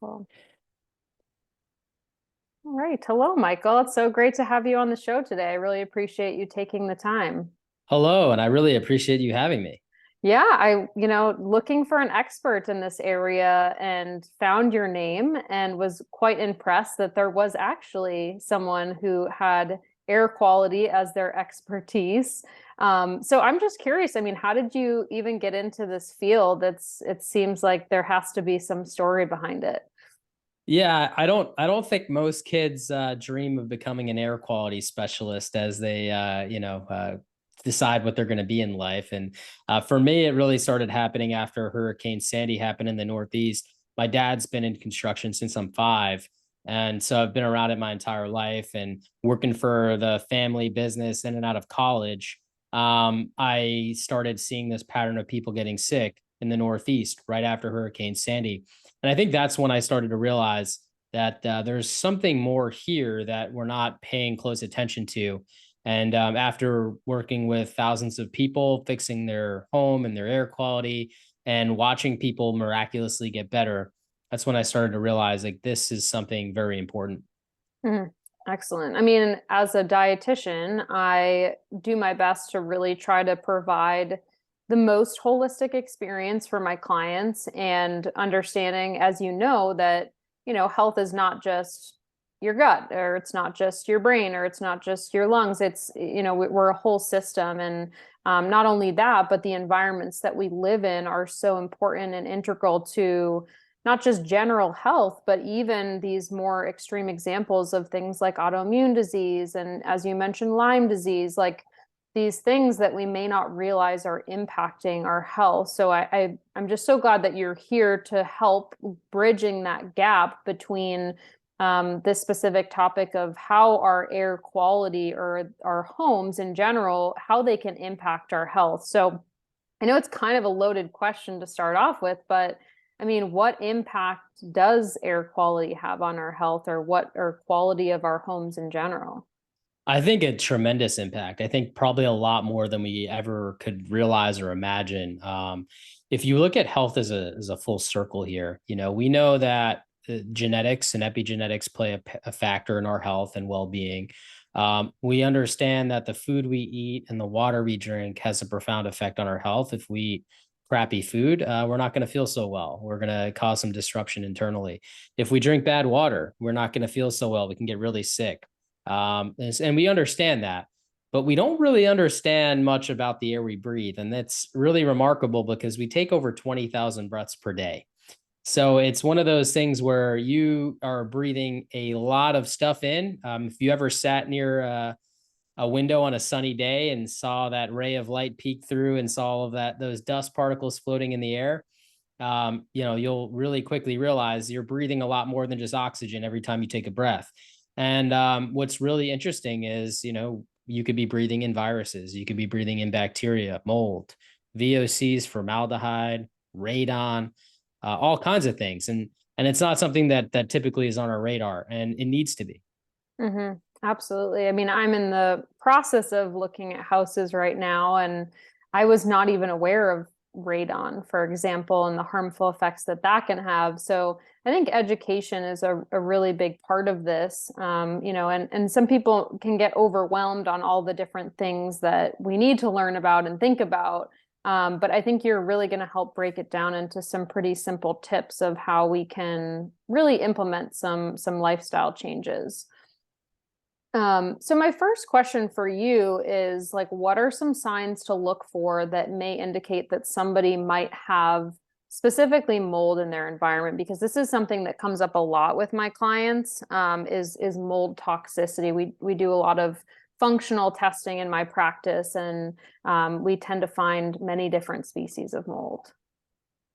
Cool. All right. Hello, Michael. It's so great to have you on the show today. I really appreciate you taking the time. Hello, and I really appreciate you having me. Yeah, looking for an expert in this area and found your name and was quite impressed that there was actually someone who had air quality as their expertise. So I'm just curious. I mean, how did you even get into this field? It seems like there has to be some story behind it. Yeah, I don't think most kids dream of becoming an air quality specialist as they decide what they're going to be in life. And for me, it really started happening after Hurricane Sandy happened in the Northeast. My dad's been in construction since I'm 5. And so I've been around it my entire life and working for the family business in and out of college. I started seeing this pattern of people getting sick in the Northeast right after Hurricane Sandy. And I think that's when I started to realize that there's something more here that we're not paying close attention to. And after working with thousands of people, fixing their home and their air quality, and watching people miraculously get better, that's when I started to realize like this is something very important. Mhm. Excellent. I mean, as a dietitian, I do my best to really try to provide the most holistic experience for my clients and understanding, as you know, that, health is not just your gut or it's not just your brain or it's not just your lungs. It's, we're a whole system. And not only that, but the environments that we live in are so important and integral to not just general health, but even these more extreme examples of things like autoimmune disease and, as you mentioned, Lyme disease, like these things that we may not realize are impacting our health. So I'm just so glad that you're here to help bridging that gap between this specific topic of how our air quality or our homes in general, how they can impact our health. So I know it's kind of a loaded question to start off with, but I mean, what impact does air quality have on our health or quality of our homes in general? I think a tremendous impact. I think probably a lot more than we ever could realize or imagine. If you look at health as a full circle here, we know that genetics and epigenetics play a factor in our health and well-being. We understand that the food we eat and the water we drink has a profound effect on our health. If we eat crappy food, we're not going to feel so well. We're going to cause some disruption internally. If we drink bad water, we're not going to feel so well. We can get really sick. And we understand that, but we don't really understand much about the air we breathe. And that's really remarkable because we take over 20,000 breaths per day. So it's one of those things where you are breathing a lot of stuff in. If you ever sat near a window on a sunny day and saw that ray of light peek through and saw all of those dust particles floating in the air, you'll really quickly realize you're breathing a lot more than just oxygen every time you take a breath. And what's really interesting is, you could be breathing in viruses, you could be breathing in bacteria, mold, VOCs, formaldehyde, radon, all kinds of things. And it's not something that typically is on our radar, and it needs to be. Hmm. Absolutely. I mean, I'm in the process of looking at houses right now, and I was not even aware of radon, for example, and the harmful effects that that can have. So I think education is a really big part of this. And some people can get overwhelmed on all the different things that we need to learn about and think about. But I think you're really going to help break it down into some pretty simple tips of how we can really implement some lifestyle changes. So my first question for you is like, what are some signs to look for that may indicate that somebody might have specifically mold in their environment? Because this is something that comes up a lot with my clients, is mold toxicity. We do a lot of functional testing in my practice, and we tend to find many different species of mold.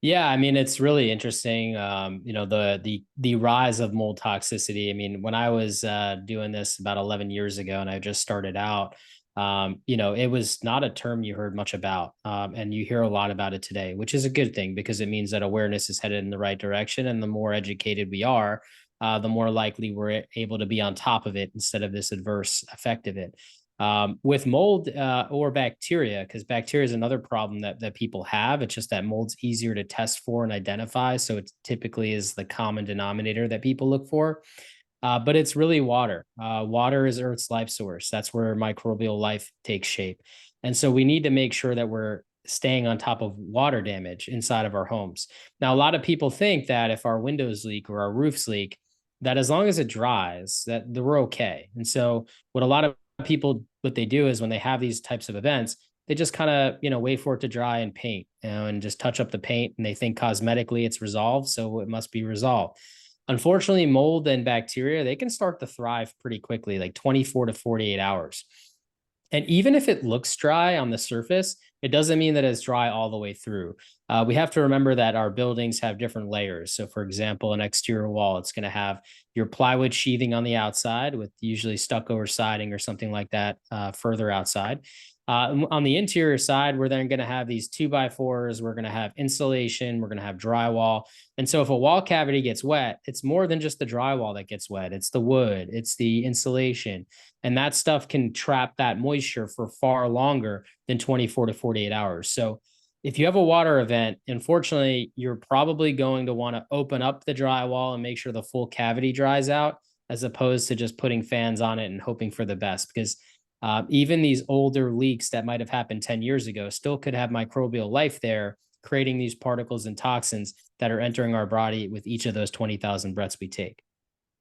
Yeah, I mean it's really interesting. The rise of mold toxicity. I mean, when I was doing this about 11 years ago, and I just started out, it was not a term you heard much about, and you hear a lot about it today, which is a good thing because it means that awareness is headed in the right direction, and the more educated we are, the more likely we're able to be on top of it instead of this adverse effect of it. With mold or bacteria, because bacteria is another problem that people have. It's just that mold's easier to test for and identify. So it typically is the common denominator that people look for. But it's really water. Water is Earth's life source. That's where microbial life takes shape. And so we need to make sure that we're staying on top of water damage inside of our homes. Now, a lot of people think that if our windows leak or our roofs leak, that as long as it dries, that we're okay. And so what a lot of people, what they do is when they have these types of events, they just kind of, wait for it to dry and paint, and just touch up the paint, and they think cosmetically it's resolved. So it must be resolved. Unfortunately, mold and bacteria, they can start to thrive pretty quickly, like 24 to 48 hours. And even if it looks dry on the surface, it doesn't mean that it's dry all the way through. We have to remember that our buildings have different layers. So, for example, an exterior wall, it's going to have your plywood sheathing on the outside with usually stucco or siding or something like that further outside. On the interior side, we're then going to have these 2x4s. We're going to have insulation. We're going to have drywall. And so if a wall cavity gets wet, it's more than just the drywall that gets wet. It's the wood, it's the insulation. And that stuff can trap that moisture for far longer than 24 to 48 hours. So if you have a water event, unfortunately, you're probably going to want to open up the drywall and make sure the full cavity dries out, as opposed to just putting fans on it and hoping for the best. Because even these older leaks that might have happened 10 years ago still could have microbial life there, creating these particles and toxins that are entering our body with each of those 20,000 breaths we take.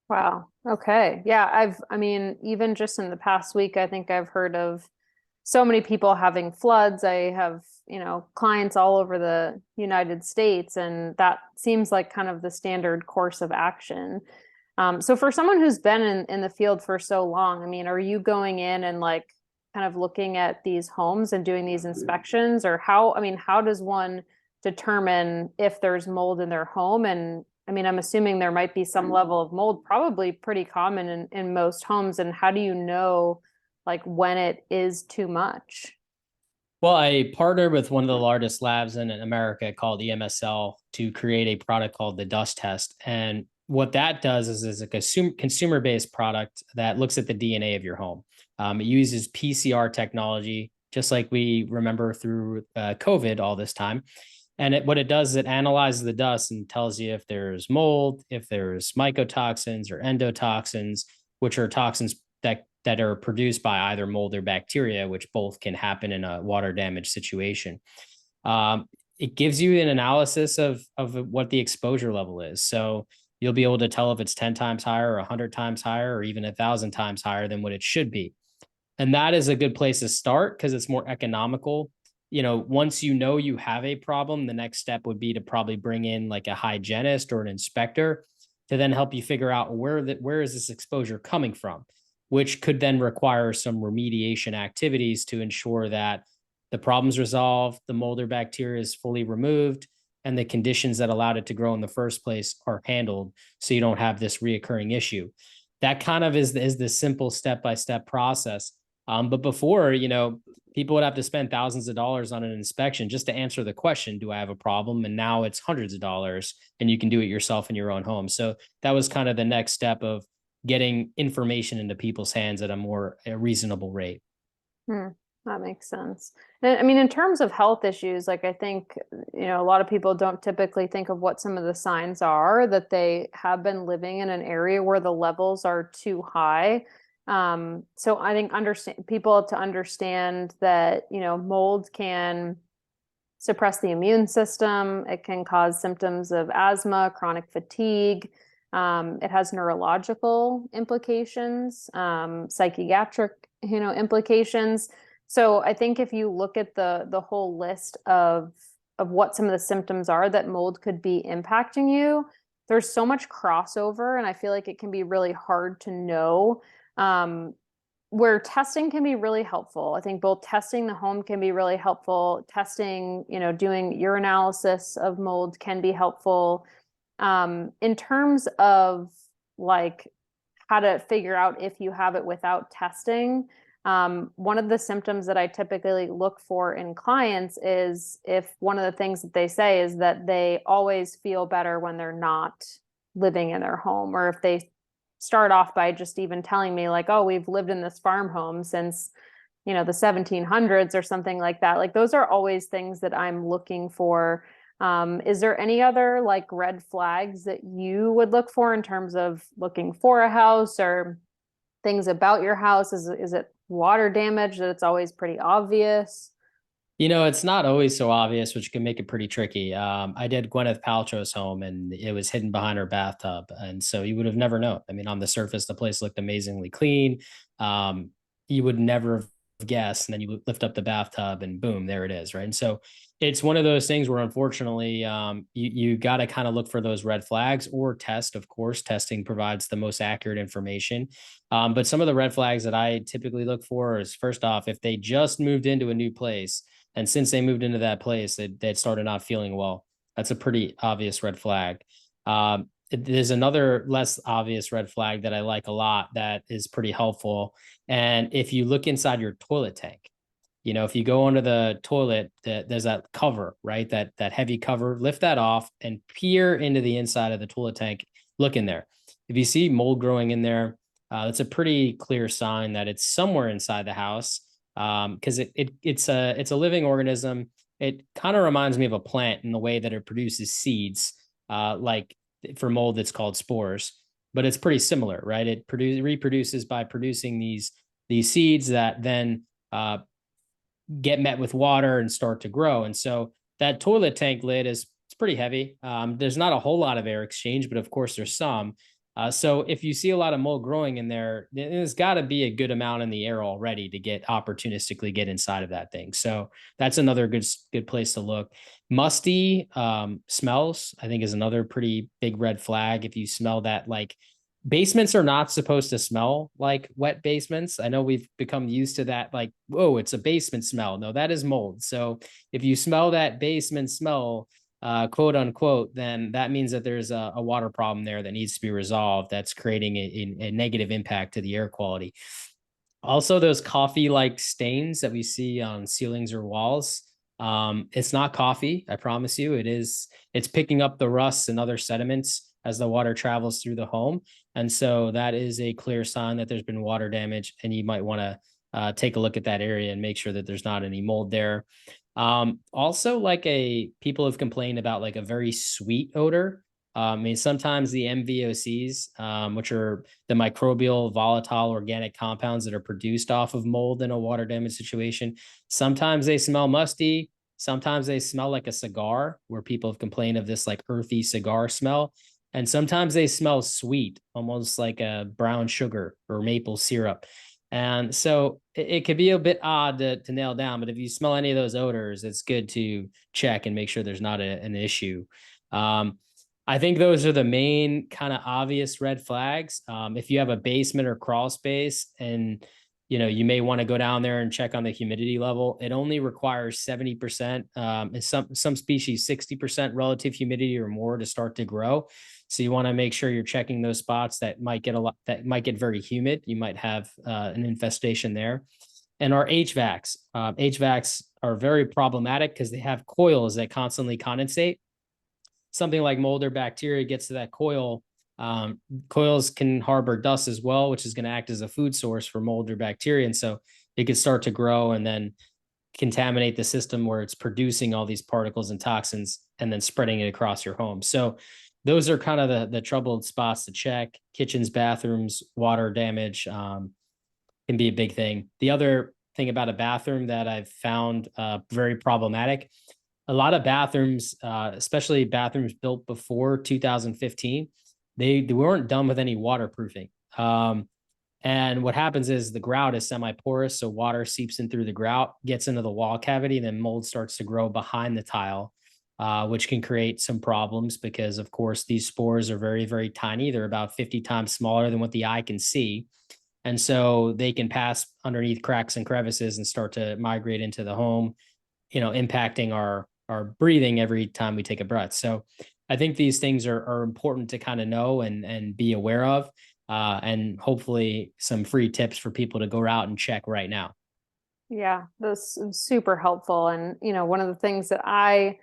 Wow. Okay. Yeah. I mean, even just in the past week, I think I've heard of so many people having floods. I have, clients all over the United States, and that seems like kind of the standard course of action. So for someone who's been in the field for so long, I mean, are you going in and like kind of looking at these homes and doing these inspections, or how does one determine if there's mold in their home? And I mean, I'm assuming there might be some level of mold, probably pretty common in most homes. And how do you know like when it is too much? Well, I partnered with one of the largest labs in America called EMSL to create a product called the dust test. And what that does is a consumer-based product that looks at the DNA of your home. It uses PCR technology, just like we remember through COVID all this time. And what it does is it analyzes the dust and tells you if there's mold, if there's mycotoxins or endotoxins, which are toxins that are produced by either mold or bacteria, which both can happen in a water damage situation. It gives you an analysis of what the exposure level is. So you'll be able to tell if it's 10 times higher or 100 times higher or even 1,000 times higher than what it should be. And that is a good place to start because it's more economical. Once you have a problem, the next step would be to probably bring in like a hygienist or an inspector to then help you figure out where is this exposure coming from, which could then require some remediation activities to ensure that the problem's resolved, the mold or bacteria is fully removed, and the conditions that allowed it to grow in the first place are handled so you don't have this reoccurring issue. That kind of is the simple step-by-step process. But before, people would have to spend thousands of dollars on an inspection just to answer the question, do I have a problem? And now it's hundreds of dollars and you can do it yourself in your own home. So that was kind of the next step of getting information into people's hands at a reasonable rate. That makes sense. And I mean, in terms of health issues, like I think, a lot of people don't typically think of what some of the signs are that they have been living in an area where the levels are too high. So I think people to understand that, mold can suppress the immune system. It can cause symptoms of asthma, chronic fatigue. It has neurological implications, psychiatric, implications. So I think if you look at the whole list of what some of the symptoms are that mold could be impacting you, there's so much crossover, and I feel like it can be really hard to know. Where testing can be really helpful. I think both testing the home can be really helpful. Testing, doing urinalysis of mold can be helpful. In terms of like how to figure out if you have it without testing, one of the symptoms that I typically look for in clients is if one of the things that they say is that they always feel better when they're not living in their home, or if they start off by just even telling me like, oh, we've lived in this farm home since, the 1700s or something like that. Like those are always things that I'm looking for. Is there any other like red flags that you would look for in terms of looking for a house or things about your house? Is it water damage that it's always pretty obvious? It's not always so obvious, which can make it pretty tricky. I did Gwyneth Paltrow's home, and it was hidden behind her bathtub, and so you would have never known. I mean, on the surface, the place looked amazingly clean. Um, you would never have guessed, and then you lift up the bathtub, and boom, there it is, right? And so it's one of those things where, unfortunately, you got to kind of look for those red flags or test. Of course, testing provides the most accurate information. But some of the red flags that I typically look for is, first off, if they just moved into a new place. And since they moved into that place, they'd started not feeling well. That's a pretty obvious red flag. There's another less obvious red flag that I like a lot that is pretty helpful. And if you look inside your toilet tank, if you go under the toilet, there's that cover, right? That heavy cover, lift that off and peer into the inside of the toilet tank. Look in there. If you see mold growing in there, that's a pretty clear sign that it's somewhere inside the house, because it's a living organism. It kind of reminds me of a plant in the way that it produces seeds, like for mold, it's called spores, but it's pretty similar, right? It reproduces by producing these seeds that then get met with water and start to grow. And so that toilet tank lid it's pretty heavy. There's not a whole lot of air exchange, but of course there's some. So if you see a lot of mold growing in there, there's got to be a good amount in the air already to opportunistically get inside of that thing. So that's another good place to look. Musty smells, I think, is another pretty big red flag. If you smell that, like, basements are not supposed to smell like wet basements. I know we've become used to that, like, whoa, it's a basement smell. No, that is mold. So if you smell that basement smell, quote unquote, then that means that there's a water problem there that needs to be resolved. That's creating a negative impact to the air quality. Also, those coffee-like stains that we see on ceilings or walls. It's not coffee, I promise you. It's picking up the rust and other sediments as the water travels through the home. And so that is a clear sign that there's been water damage, and you might want to take a look at that area and make sure that there's not any mold there. Also, people have complained about like a very sweet odor. I mean, sometimes the MVOCs, which are the microbial volatile organic compounds that are produced off of mold in a water damage situation, sometimes they smell musty. Sometimes they smell like a cigar, where people have complained of this like earthy cigar smell. And sometimes they smell sweet, almost like a brown sugar or maple syrup. And so it could be a bit odd to nail down, but if you smell any of those odors, it's good to check and make sure there's not an issue. I think those are the main kind of obvious red flags. If you have a basement or crawl space, and you may want to go down there and check on the humidity level. It only requires 70%, and some species 60% relative humidity or more to start to grow. So you want to make sure you're checking those spots that might get very humid. You might have an infestation there. And our HVACs are very problematic because they have coils that constantly condensate. Something like mold or bacteria gets to that coil. Coils can harbor dust as well, which is going to act as a food source for mold or bacteria. And so it could start to grow and then contaminate the system where it's producing all these particles and toxins and then spreading it across your home. So those are kind of the troubled spots to check. Kitchens, bathrooms, water damage can be a big thing. The other thing about a bathroom that I've found very problematic, a lot of bathrooms, especially bathrooms built before 2015, they weren't done with any waterproofing. And what happens is the grout is semi-porous, so water seeps in through the grout, gets into the wall cavity, and then mold starts to grow behind the tile, which can create some problems because, of course, these spores are very, very tiny. They're about 50 times smaller than what the eye can see. And so they can pass underneath cracks and crevices and start to migrate into the home, impacting our breathing every time we take a breath. So I think these things are important to kind of know and be aware of, and hopefully some free tips for people to go out and check right now. Yeah, that's super helpful. And, one of the things that I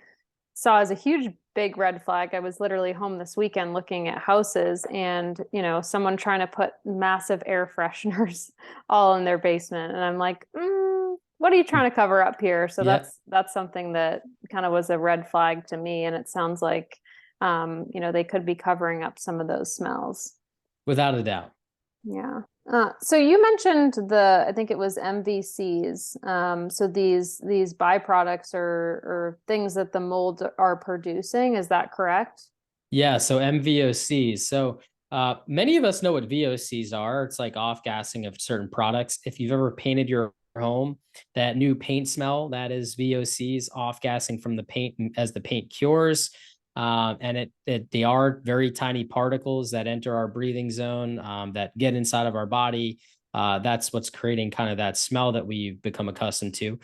saw as a huge big red flag. I was literally home this weekend looking at houses and, someone trying to put massive air fresheners all in their basement. And I'm like, what are you trying to cover up here? So Yeah, that's something that kind of was a red flag to me. And it sounds like, they could be covering up some of those smells. without a doubt. Yeah. So you mentioned I think it was MVCs. So these byproducts or things that the mold are producing. Is that correct? Yeah, so MVOCs. So many of us know what VOCs are. It's like off gassing of certain products. If you've ever painted your home, that new paint smell, that is VOCs off gassing from the paint as the paint cures. And they are very tiny particles that enter our breathing zone, that get inside of our body. That's what's creating kind of that smell that we've become accustomed to.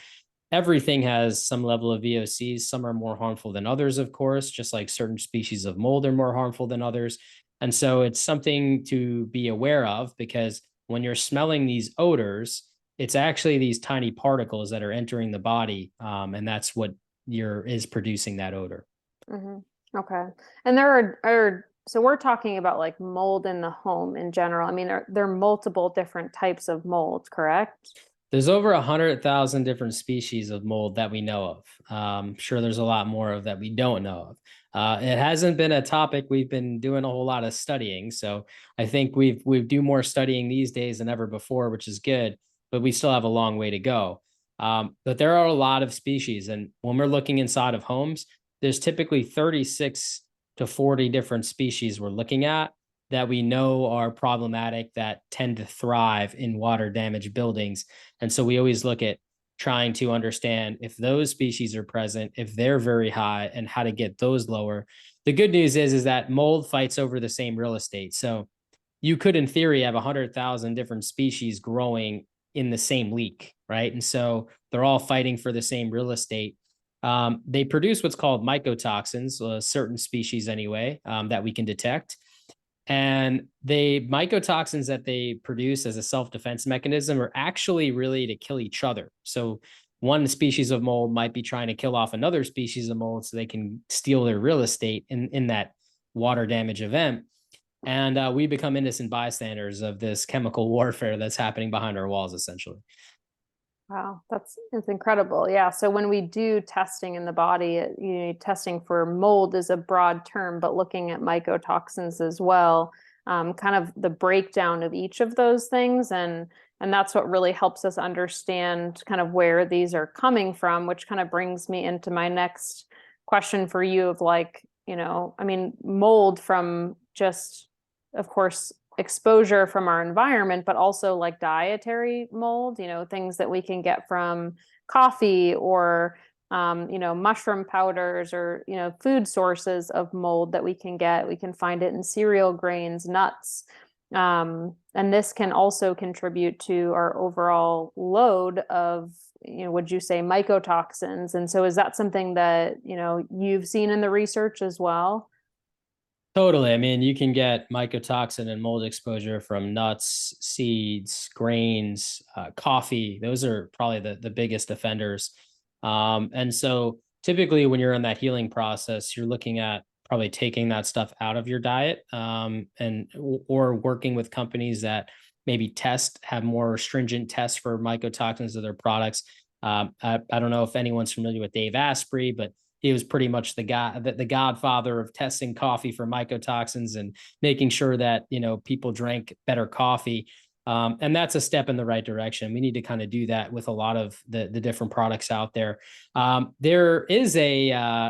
Everything has some level of VOCs. Some are more harmful than others, of course, just like certain species of mold are more harmful than others. And so it's something to be aware of, because when you're smelling these odors, it's actually these tiny particles that are entering the body. And that's what is producing that odor. Hmm. Okay. And so we're talking about like mold in the home in general. I mean, there are multiple different types of mold, correct? There's over 100,000 different species of mold that we know of. Sure, there's a lot more of that we don't know of. It hasn't been a topic we've been doing a whole lot of studying, so I think we do more studying these days than ever before, which is good. But we still have a long way to go. But there are a lot of species, and when we're looking inside of homes, there's typically 36 to 40 different species we're looking at that we know are problematic, that tend to thrive in water damaged buildings. And so we always look at trying to understand if those species are present, if they're very high, and how to get those lower. The good news is that mold fights over the same real estate. So you could, in theory, have 100,000 different species growing in the same leak, right? And so they're all fighting for the same real estate. They produce what's called mycotoxins, certain species anyway, that we can detect. And the mycotoxins that they produce as a self-defense mechanism are actually really to kill each other. So one species of mold might be trying to kill off another species of mold so they can steal their real estate in that water damage event. And we become innocent bystanders of this chemical warfare that's happening behind our walls, essentially. Wow, it's incredible. Yeah. So when we do testing in the body, testing for mold is a broad term, but looking at mycotoxins as well, kind of the breakdown of each of those things, and that's what really helps us understand kind of where these are coming from, which kind of brings me into my next question for you of like, I mean, mold from just, of course, exposure from our environment, but also like dietary mold, things that we can get from coffee or, mushroom powders or, food sources of mold that we can get. We can find it in cereal grains, nuts. And this can also contribute to our overall load of, would you say mycotoxins? And so is that something that, you've seen in the research as well? Totally. I mean, you can get mycotoxin and mold exposure from nuts, seeds, grains, coffee. Those are probably the biggest offenders. And so typically when you're in that healing process, you're looking at probably taking that stuff out of your diet, or working with companies that maybe have more stringent tests for mycotoxins of their products. I don't know if anyone's familiar with Dave Asprey, but he was pretty much the godfather of testing coffee for mycotoxins and making sure that people drank better coffee. And that's a step in the right direction. We need to kind of do that with a lot of the different products out there. There are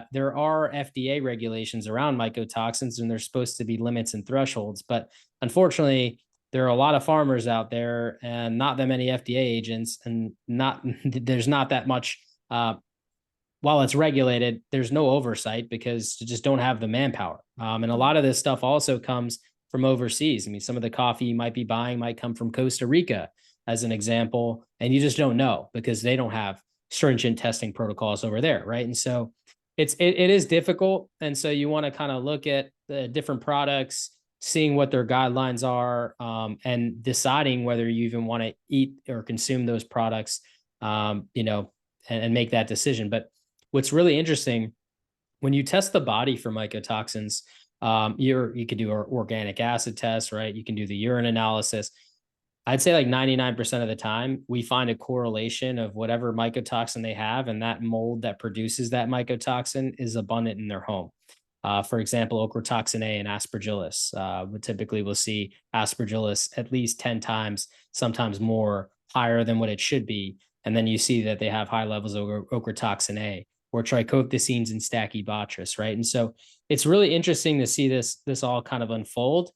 FDA regulations around mycotoxins, and there's supposed to be limits and thresholds. But unfortunately, there are a lot of farmers out there and not that many FDA agents, and there's not that much. While it's regulated, there's no oversight because you just don't have the manpower. And a lot of this stuff also comes from overseas. I mean, some of the coffee you might be buying might come from Costa Rica, as an example, and you just don't know because they don't have stringent testing protocols over there, right? And so it is difficult. And so you want to kind of look at the different products, seeing what their guidelines are, and deciding whether you even want to eat or consume those products, and make that decision. But what's really interesting when you test the body for mycotoxins, you could do an organic acid test, right? You can do the urine analysis. I'd say like 99% of the time, we find a correlation of whatever mycotoxin they have, and that mold that produces that mycotoxin is abundant in their home. For example, ochratoxin A and aspergillus. We typically will see aspergillus at least 10 times, sometimes more, higher than what it should be. And then you see that they have high levels of ochratoxin A or trichothecenes and stachybotrys, right? And so it's really interesting to see this all kind of unfold,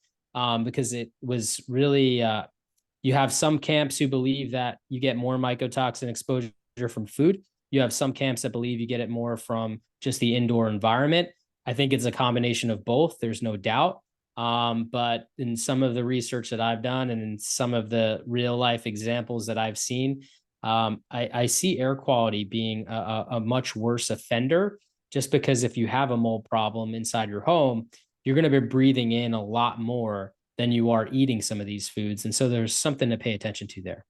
because it was really you have some camps who believe that you get more mycotoxin exposure from food. You have some camps that believe you get it more from just the indoor environment. I think it's a combination of both. There's no doubt. But in some of the research that I've done and in some of the real life examples that I've seen, I see air quality being a much worse offender, just because if you have a mold problem inside your home, you're going to be breathing in a lot more than you are eating some of these foods. And so there's something to pay attention to there.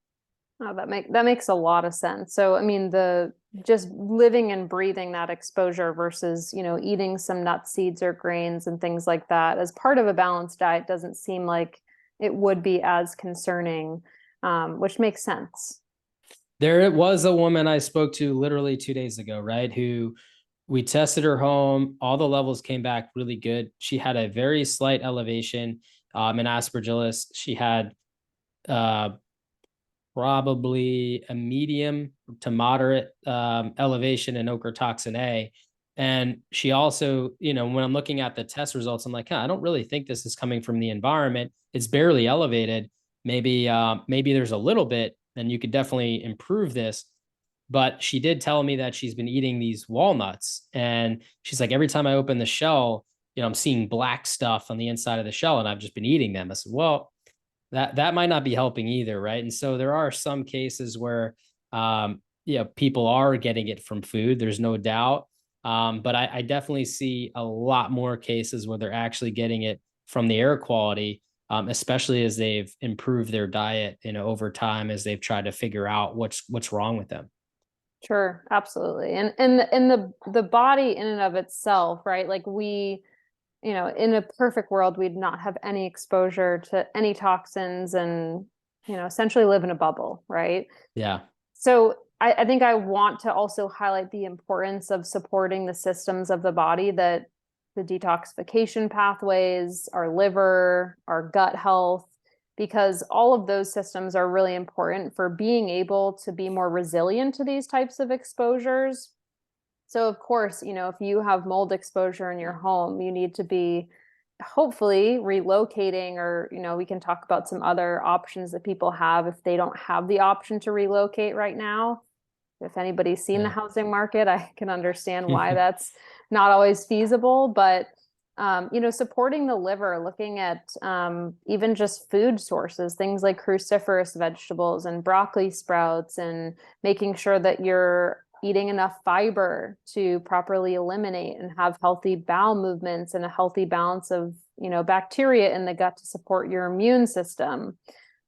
Oh, that makes a lot of sense. So, I mean, the just living and breathing that exposure versus, eating some nuts, seeds, or grains and things like that as part of a balanced diet doesn't seem like it would be as concerning, which makes sense. There was a woman I spoke to literally 2 days ago, right? Who we tested her home. All the levels came back really good. She had a very slight elevation in aspergillus. She had uh, probably a medium to moderate elevation in ochratoxin A. And she also, when I'm looking at the test results, I'm like, I don't really think this is coming from the environment. It's barely elevated. Maybe there's a little bit, and you could definitely improve this. But she did tell me that she's been eating these walnuts, and she's like, every time I open the shell, I'm seeing black stuff on the inside of the shell, and I've just been eating them. I said, well, that might not be helping either, right? And so there are some cases where people are getting it from food. There's no doubt. But I definitely see a lot more cases where they're actually getting it from the air quality, especially as they've improved their diet, over time, as they've tried to figure out what's wrong with them. Sure, absolutely. And the body in and of itself, right? Like in a perfect world, we'd not have any exposure to any toxins and, essentially live in a bubble, right? Yeah. So I think I want to also highlight the importance of supporting the systems of the body that the detoxification pathways, our liver, our gut health, because all of those systems are really important for being able to be more resilient to these types of exposures. So of course, if you have mold exposure in your home, you need to be hopefully relocating, or, we can talk about some other options that people have if they don't have the option to relocate right now. If anybody's seen the Yeah. housing market, I can understand why that's not always feasible, but supporting the liver, looking at even just food sources, things like cruciferous vegetables and broccoli sprouts, and making sure that you're eating enough fiber to properly eliminate and have healthy bowel movements and a healthy balance of, bacteria in the gut to support your immune system.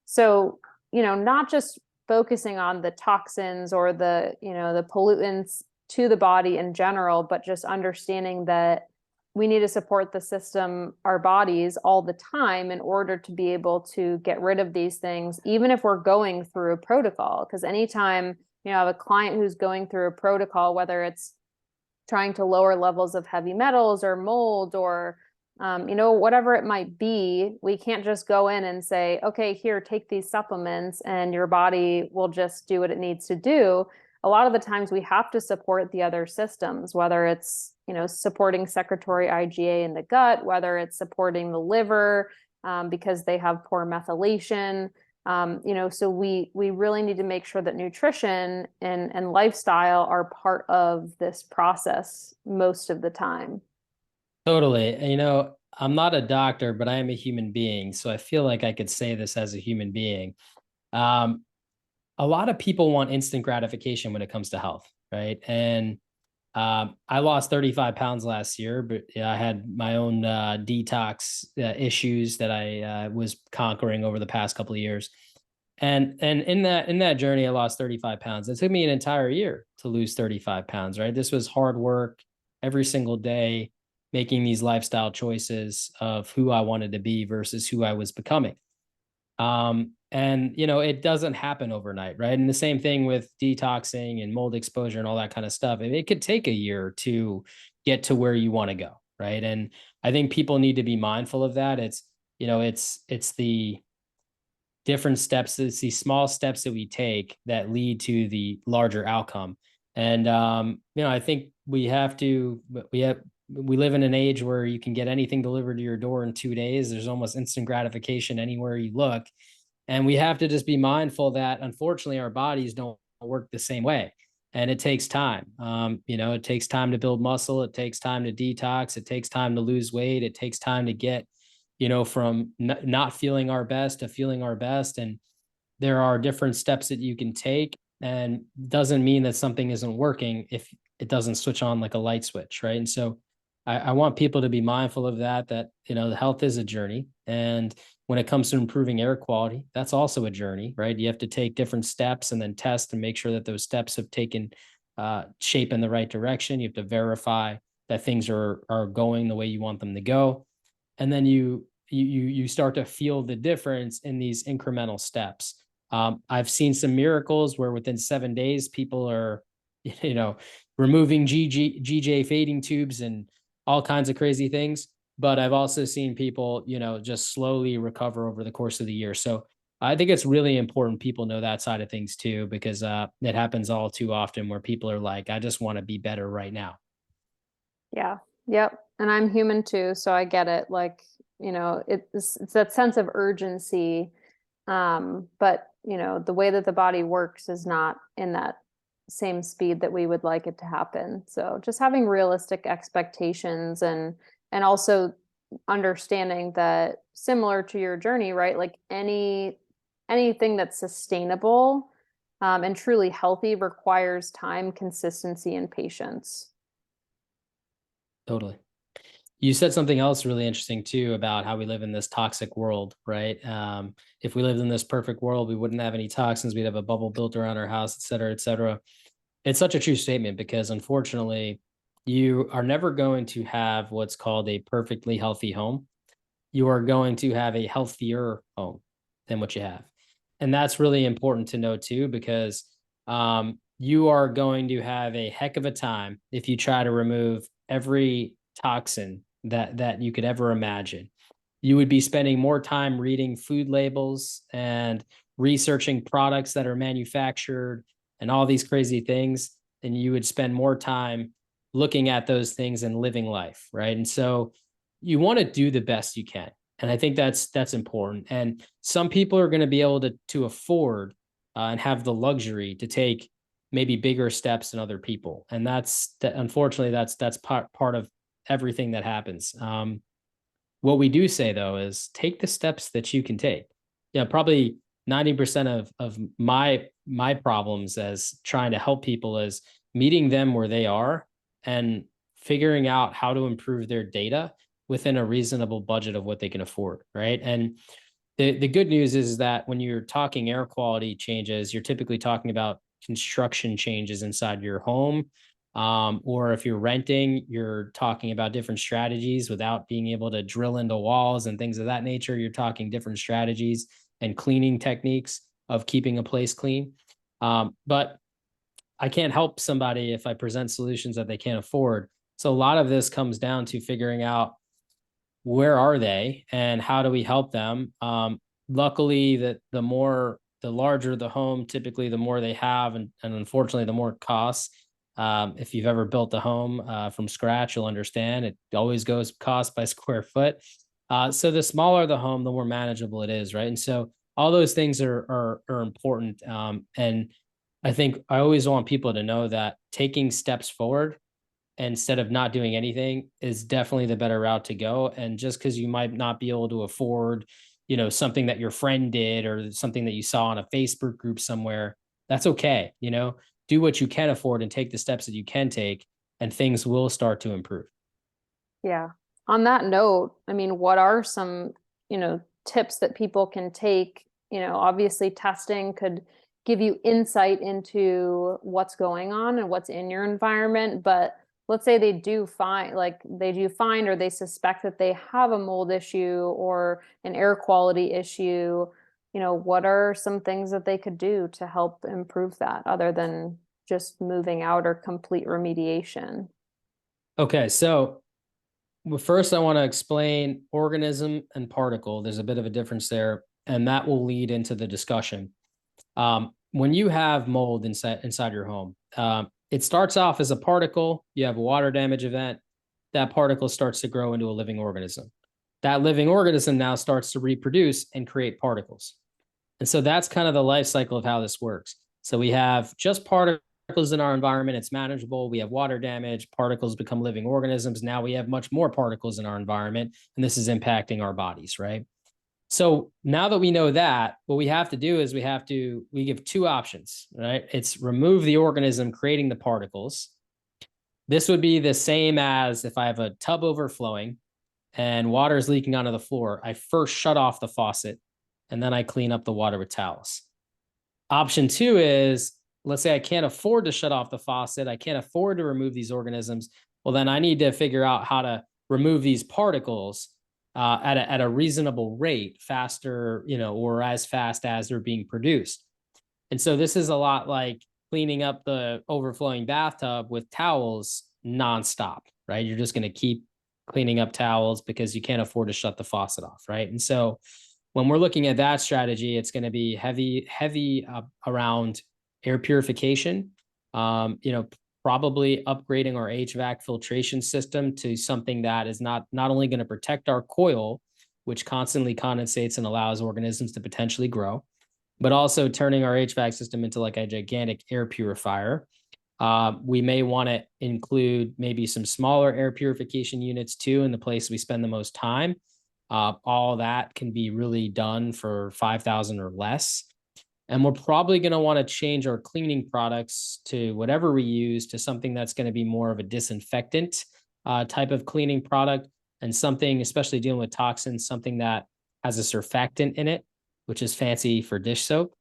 So, not just focusing on the toxins or the pollutants to the body in general, but just understanding that we need to support the system, our bodies, all the time in order to be able to get rid of these things, even if we're going through a protocol. Because anytime I have a client who's going through a protocol, whether it's trying to lower levels of heavy metals or mold or whatever it might be, we can't just go in and say, okay, here, take these supplements and your body will just do what it needs to do. A lot of the times we have to support the other systems, whether it's, supporting secretory IgA in the gut, whether it's supporting the liver because they have poor methylation. So we really need to make sure that nutrition and lifestyle are part of this process most of the time. Totally. I'm not a doctor, but I am a human being. So I feel like I could say this as a human being. Um, a lot of people want instant gratification when it comes to health, right? And I lost 35 pounds last year, but I had my own detox issues that I was conquering over the past couple of years. And in that journey, I lost 35 pounds. It took me an entire year to lose 35 pounds, right? This was hard work. every single day, making these lifestyle choices of who I wanted to be versus who I was becoming. And it doesn't happen overnight, right? And the same thing with detoxing and mold exposure and all that kind of stuff. It could take a year to get to where you want to go, right? And I think people need to be mindful of that. It's the different steps, it's these small steps that we take that lead to the larger outcome. And I think we live in an age where you can get anything delivered to your door in 2 days. There's almost instant gratification anywhere you look. And we have to just be mindful that unfortunately our bodies don't work the same way. And it takes time. It takes time to build muscle. It takes time to detox. It takes time to lose weight. It takes time to get, from not feeling our best to feeling our best. And there are different steps that you can take, and doesn't mean that something isn't working if it doesn't switch on like a light switch, right? And so I want people to be mindful of that the health is a journey. And when it comes to improving air quality, that's also a journey, right? You have to take different steps and then test and make sure that those steps have taken shape in the right direction. You have to verify that things are going the way you want them to go. And then you start to feel the difference in these incremental steps. I've seen some miracles where within 7 days, people are, removing GJ fading tubes and all kinds of crazy things. But I've also seen people, just slowly recover over the course of the year. So I think it's really important people know that side of things too, because it happens all too often where people are like, I just want to be better right now. Yeah. Yep. And I'm human too, so I get it. Like, it's that sense of urgency. But the way that the body works is not in that same speed that we would like it to happen. So just having realistic expectations, and also understanding that, similar to your journey, right? Like anything that's sustainable, and truly healthy requires time, consistency, and patience. Totally. You said something else really interesting too about how we live in this toxic world, right? If we lived in this perfect world, we wouldn't have any toxins. We'd have a bubble built around our house, et cetera, et cetera. It's such a true statement because unfortunately, you are never going to have what's called a perfectly healthy home. You are going to have a healthier home than what you have. And that's really important to know too, because you are going to have a heck of a time if you try to remove every toxin that you could ever imagine. You would be spending more time reading food labels and researching products that are manufactured and all these crazy things, and you would spend more time looking at those things and living life, right? And so you want to do the best you can. And I think that's important. And some people are going to be able to afford and have the luxury to take maybe bigger steps than other people. And unfortunately that's part of everything that happens. What we do say though is take the steps that you can take. Yeah, probably 90% of my problems as trying to help people is meeting them where they are and figuring out how to improve their data within a reasonable budget of what they can afford, right? And the good news is that when you're talking air quality changes, you're typically talking about construction changes inside your home. Or if you're renting, you're talking about different strategies without being able to drill into walls and things of that nature. You're talking different strategies and cleaning techniques of keeping a place clean. But I can't help somebody if I present solutions that they can't afford. So a lot of this comes down to figuring out where are they and how do we help them. Luckily, that the larger the home, typically the more they have, and unfortunately, the more it costs. If you've ever built a home from scratch, you'll understand it always goes cost by square foot. So the smaller the home, the more manageable it is, right? And so all those things are important. And I think I always want people to know that taking steps forward instead of not doing anything is definitely the better route to go. And just because you might not be able to afford, something that your friend did or something that you saw on a Facebook group somewhere, that's okay. Do what you can afford and take the steps that you can take, and things will start to improve. Yeah. On that note, I mean, what are some, tips that people can take? Obviously testing could give you insight into what's going on and what's in your environment, but let's say they do find or they suspect that they have a mold issue or an air quality issue, what are some things that they could do to help improve that other than just moving out or complete remediation? Okay, so first I want to explain organism and particle. There's a bit of a difference there, and that will lead into the discussion. When you have mold inside your home, it starts off as a particle. You have a water damage event. That particle starts to grow into a living organism. That living organism now starts to reproduce and create particles. And so that's kind of the life cycle of how this works. So we have just particles in our environment. It's manageable. We have water damage. Particles become living organisms. Now we have much more particles in our environment, and this is impacting our bodies, right? So now that we know that, what we have to do is we give two options, right? It's remove the organism creating the particles. This would be the same as if I have a tub overflowing and water is leaking onto the floor. I first shut off the faucet and then I clean up the water with towels. Option two is, let's say I can't afford to shut off the faucet. I can't afford to remove these organisms. Well, then I need to figure out how to remove these particles at a reasonable rate, faster, or as fast as they're being produced. And so this is a lot like cleaning up the overflowing bathtub with towels nonstop, right? You're just going to keep cleaning up towels because you can't afford to shut the faucet off, right? And so when we're looking at that strategy, it's going to be heavy around air purification, probably upgrading our HVAC filtration system to something that is not only going to protect our coil, which constantly condensates and allows organisms to potentially grow, but also turning our HVAC system into like a gigantic air purifier. We may want to include maybe some smaller air purification units too in the place we spend the most time. All that can be really done for $5,000 or less. And we're probably going to want to change our cleaning products to whatever we use to something that's going to be more of a disinfectant type of cleaning product, and something, especially dealing with toxins, something that has a surfactant in it, which is fancy for dish soap.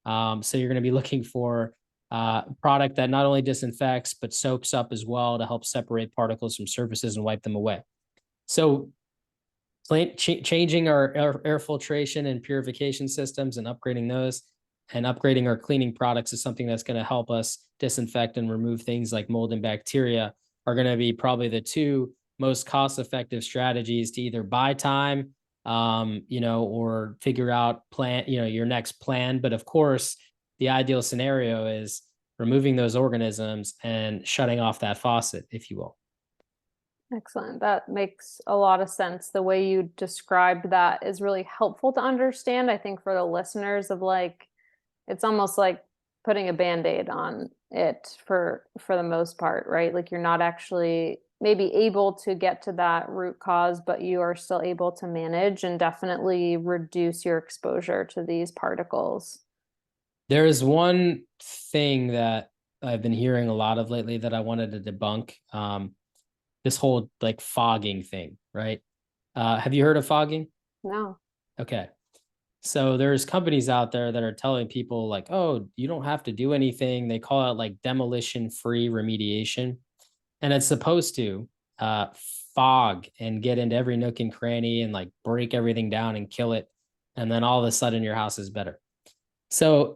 So you're going to be looking for a product that not only disinfects, but soaps up as well to help separate particles from surfaces and wipe them away. So changing our air filtration and purification systems and upgrading those, and upgrading our cleaning products is something that's going to help us disinfect and remove things like mold and bacteria, are going to be probably the two most cost-effective strategies to either buy time, or figure out your next plan. But of course, the ideal scenario is removing those organisms and shutting off that faucet, if you will. Excellent. That makes a lot of sense. The way you described that is really helpful to understand. I think for the listeners of it's almost like putting a Band-Aid on it for the most part, right? Like you're not actually maybe able to get to that root cause, but you are still able to manage and definitely reduce your exposure to these particles. There is one thing that I've been hearing a lot of lately that I wanted to debunk. This whole like fogging thing, right? Have you heard of fogging? No. Okay. So there's companies out there that are telling people like, oh, you don't have to do anything. They call it like demolition-free remediation. And it's supposed to uh, fog and get into every nook and cranny and like break everything down and kill it. And then all of a sudden your house is better. So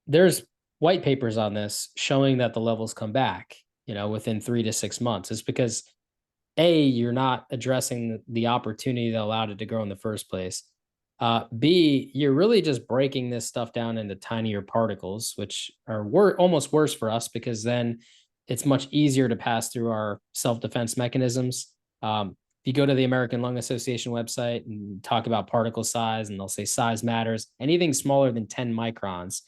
there's white papers on this showing that the levels come back, within 3 to 6 months. It's because A, you're not addressing the opportunity that allowed it to grow in the first place. B, you're really just breaking this stuff down into tinier particles, which are almost worse for us because then it's much easier to pass through our self-defense mechanisms. If you go to the American Lung Association website and talk about particle size, and they'll say size matters, anything smaller than 10 microns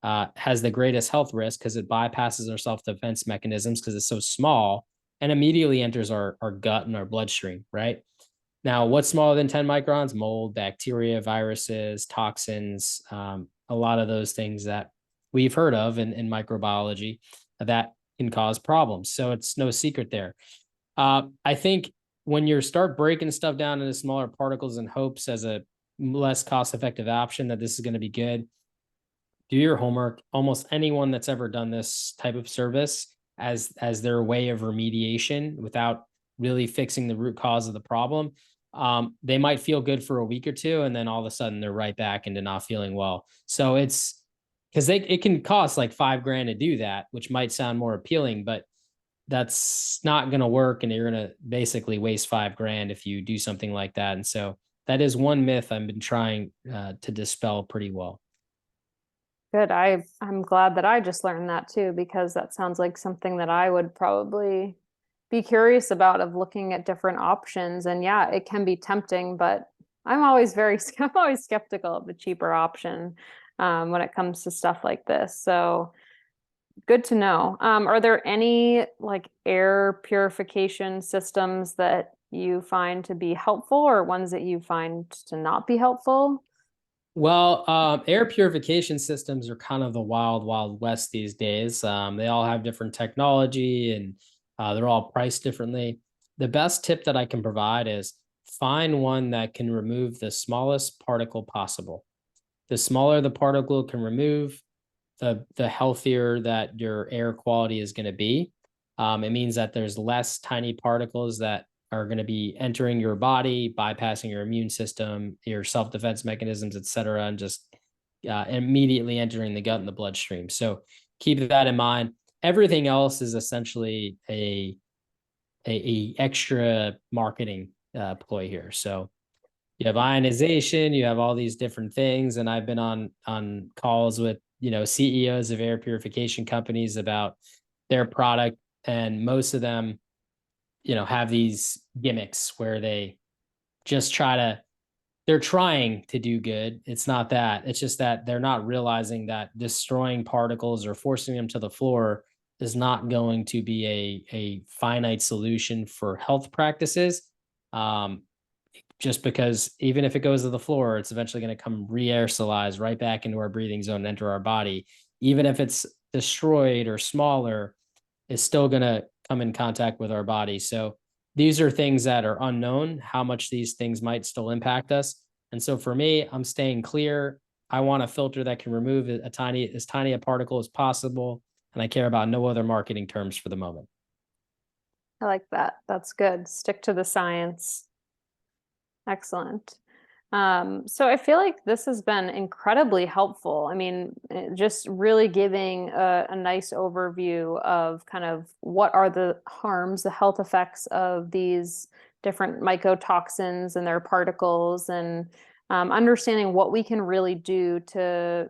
has the greatest health risk because it bypasses our self-defense mechanisms because it's so small and immediately enters our gut and our bloodstream, right? Now, what's smaller than 10 microns? Mold, bacteria, viruses, toxins, a lot of those things that we've heard of in microbiology that can cause problems. So it's no secret there. I think when you start breaking stuff down into smaller particles in hopes as a less cost-effective option that this is going to be good, do your homework. Almost anyone that's ever done this type of service as their way of remediation without really fixing the root cause of the problem, they might feel good for a week or two, and then all of a sudden they're right back into not feeling well. So it's because it can cost like $5,000 to do that, which might sound more appealing, but that's not going to work, and you're going to basically waste $5,000 if you do something like that. And so that is one myth I've been trying to dispel pretty well. Good. I'm glad that I just learned that too, because that sounds like something that I would probably be curious about, of looking at different options. And yeah, it can be tempting, but I'm always I'm always skeptical of the cheaper option when it comes to stuff like this. So good to know. Are there any like air purification systems that you find to be helpful, or ones that you find to not be helpful? Well, air purification systems are kind of the wild, wild west these days. They all have different technology, and they're all priced differently. The best tip that I can provide is find one that can remove the smallest particle possible. The smaller the particle can remove, the healthier that your air quality is going to be. It means that there's less tiny particles that are going to be entering your body, bypassing your immune system, your self-defense mechanisms, et cetera, and just immediately entering the gut and the bloodstream. So keep that in mind. Everything else is essentially a extra marketing ploy here. So you have ionization, you have all these different things, and I've been on calls with CEOs of air purification companies about their product, and most of them have these gimmicks where they just they're trying to do good. It's not that. It's just that they're not realizing that destroying particles or forcing them to the floor is not going to be a finite solution for health practices. Um, just because even if it goes to the floor, it's eventually going to come re-aerosolize right back into our breathing zone and enter our body. Even if it's destroyed or smaller, it's still going to come in contact with our body. So these are things that are unknown, how much these things might still impact us. And so for me, I'm staying clear. I want a filter that can remove as tiny a particle as possible. And I care about no other marketing terms for the moment. I like that. That's good. Stick to the science. Excellent. So I feel like this has been incredibly helpful. I mean, just really giving a nice overview of kind of what are the harms, the health effects of these different mycotoxins and their particles, and understanding what we can really do to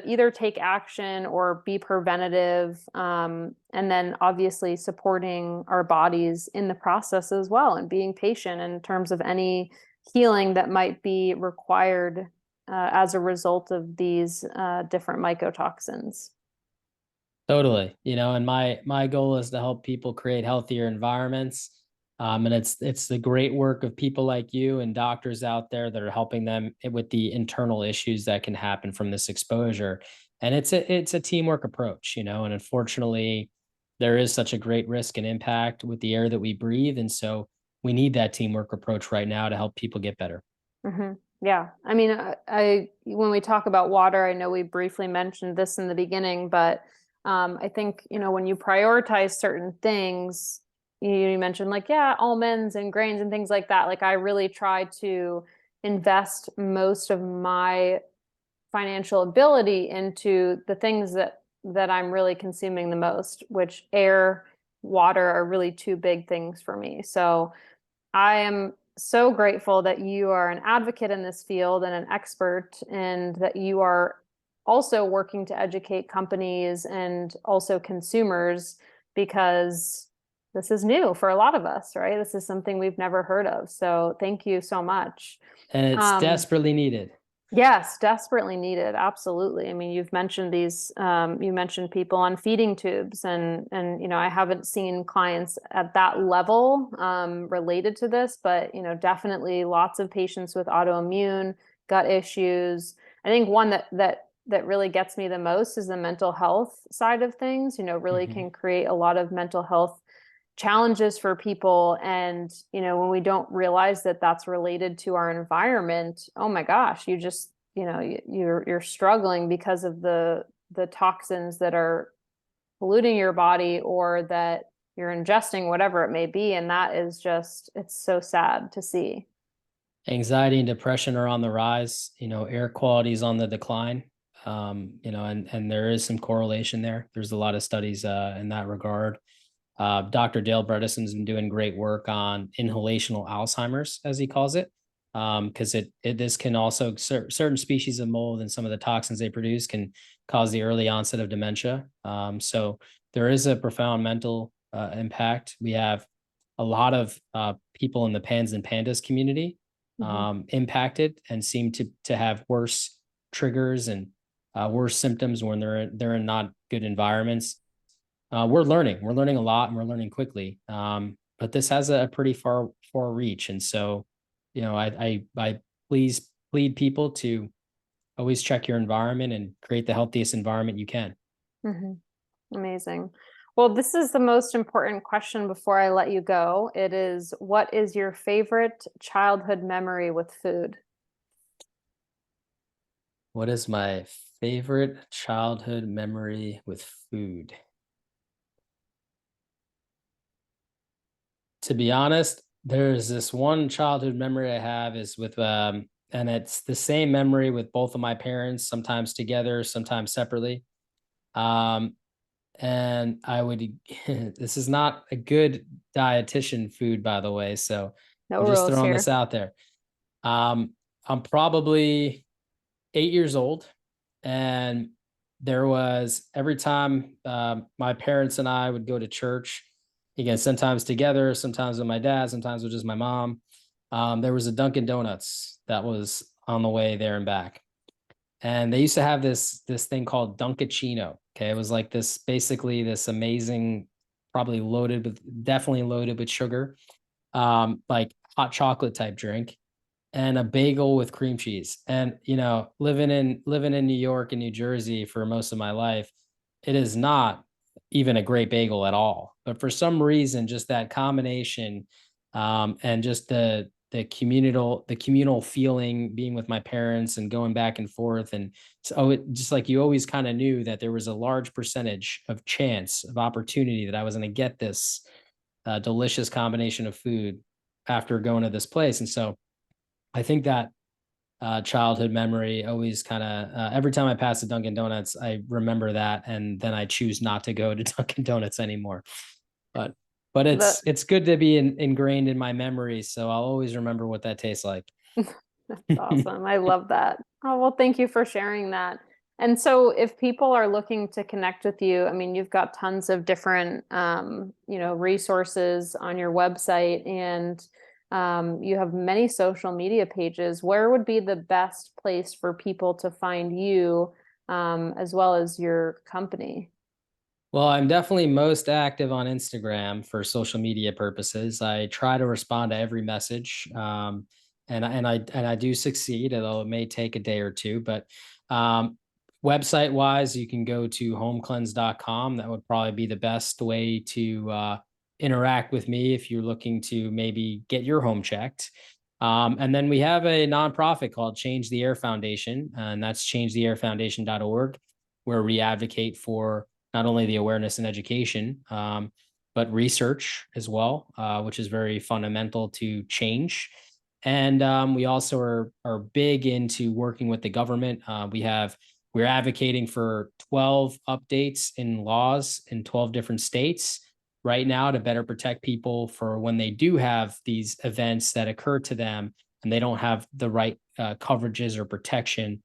either take action or be preventative, and then obviously supporting our bodies in the process as well, and being patient in terms of any healing that might be required as a result of these different mycotoxins. Totally. And my goal is to help people create healthier environments. And it's the great work of people like you and doctors out there that are helping them with the internal issues that can happen from this exposure. And it's a teamwork approach, and unfortunately, there is such a great risk and impact with the air that we breathe. And so we need that teamwork approach right now to help people get better. Hmm. Yeah. I mean, I when we talk about water, I know we briefly mentioned this in the beginning, but I think, when you prioritize certain things, you mentioned like, yeah, almonds and grains and things like that. Like I really try to invest most of my financial ability into the things that I'm really consuming the most, which air, water are really two big things for me. So I am so grateful that you are an advocate in this field and an expert, and that you are also working to educate companies and also consumers, because this is new for a lot of us, right? This is something we've never heard of. So thank you so much. And it's desperately needed. Yes, desperately needed. Absolutely. I mean, you've mentioned you mentioned people on feeding tubes, and I haven't seen clients at that level related to this, but definitely lots of patients with autoimmune gut issues. I think one that really gets me the most is the mental health side of things. Really Mhm. can create a lot of mental health challenges for people, and when we don't realize that that's related to our environment, oh my gosh, you just you're struggling because of the toxins that are polluting your body or that you're ingesting, whatever it may be. And that is just, it's so sad to see. Anxiety and depression are on the rise. Air quality is on the decline. And there is some correlation there. There's a lot of studies in that regard. Dr. Dale Bredesen's been doing great work on inhalational Alzheimer's, as he calls it, because this can also certain species of mold and some of the toxins they produce can cause the early onset of dementia. So there is a profound mental impact. We have a lot of people in the pans and pandas community Mhm. impacted and seem to have worse triggers and worse symptoms when they're in not good environments. We're learning a lot, and we're learning quickly. But this has a pretty far reach, and so I please plead people to always check your environment and create the healthiest environment you can. Mhm. Amazing. Well, this is the most important question before I let you go. It is, what is your favorite childhood memory with food? What is my favorite childhood memory with food? To be honest, there's this one childhood memory I have is with and it's the same memory with both of my parents, sometimes together, sometimes separately. Um, and I would this is not a good dietitian food, by the way, so No I'm just rules throwing this here. out there. Um, I'm probably 8 years old, and there was every time my parents and I would go to church, again, sometimes together, sometimes with my dad, sometimes with just my mom. There was a Dunkin' Donuts that was on the way there and back, and they used to have this thing called Dunkachino. Okay, it was like this basically this amazing, probably definitely loaded with sugar, like hot chocolate type drink and a bagel with cream cheese. And living in New York and New Jersey for most of my life, it is not even a great bagel at all. But for some reason, just that combination, and just the communal feeling, being with my parents and going back and forth, and so just like you always kind of knew that there was a large percentage of chance of opportunity that I was going to get this delicious combination of food after going to this place. And so I think that childhood memory always kind of every time I pass the Dunkin' Donuts, I remember that, and then I choose not to go to Dunkin' Donuts anymore. But but The it's good to be ingrained in my memory, so I'll always remember what that tastes like. That's awesome. I love that. Oh, well, thank you for sharing that. And so if people are looking to connect with you, I mean, you've got tons of different resources on your website, and you have many social media pages. Where would be the best place for people to find you, as well as your company? Well, I'm definitely most active on Instagram for social media purposes. I try to respond to every message, and I do succeed, although it may take a day or two. But um, website wise, you can go to homecleanse.com. That would probably be the best way to interact with me if you're looking to maybe get your home checked. And then we have a nonprofit called Change the Air Foundation, and that's changetheairfoundation.org, where we advocate for not only the awareness and education, but research as well, which is very fundamental to change. And we also are big into working with the government. We're advocating for 12 updates in laws in 12 different states right now to better protect people for when they do have these events that occur to them and they don't have the right coverages or protection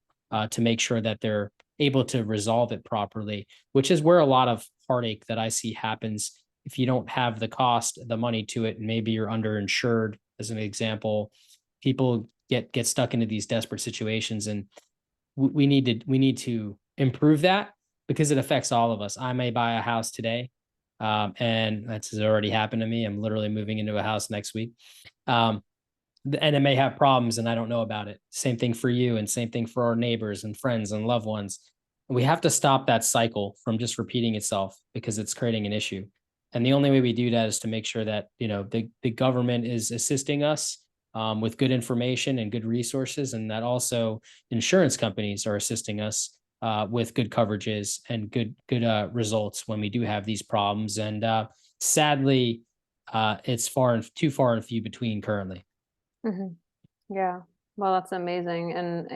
to make sure that they're able to resolve it properly, which is where a lot of heartache that I see happens if you don't have the money to it, and maybe you're underinsured, as an example. People get stuck into these desperate situations, and we need to improve that because it affects all of us. I may buy a house today, and that's already happened to me. I'm literally moving into a house next week. Um, and it may have problems and I don't know about it. Same thing for you, and same thing for our neighbors and friends and loved ones. We have to stop that cycle from just repeating itself because it's creating an issue. And the only way we do that is to make sure that the government is assisting us with good information and good resources, and that also insurance companies are assisting us with good coverages and good results when we do have these problems. And sadly, it's too far and few between currently. Mhm. Yeah. Well, that's amazing. And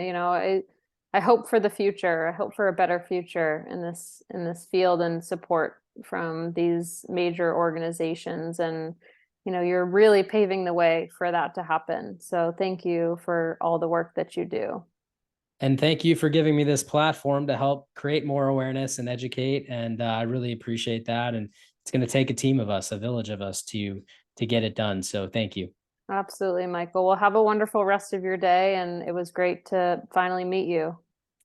I hope for the future. I hope for a better future in this field and support from these major organizations. And you're really paving the way for that to happen. So thank you for all the work that you do. And thank you for giving me this platform to help create more awareness and educate. And I really appreciate that. And it's going to take a team of us, a village of us, to get it done. So thank you. Absolutely, Michael. Well, have a wonderful rest of your day, and it was great to finally meet you.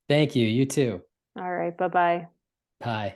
Thank you. You too. All right, bye-bye. Bye.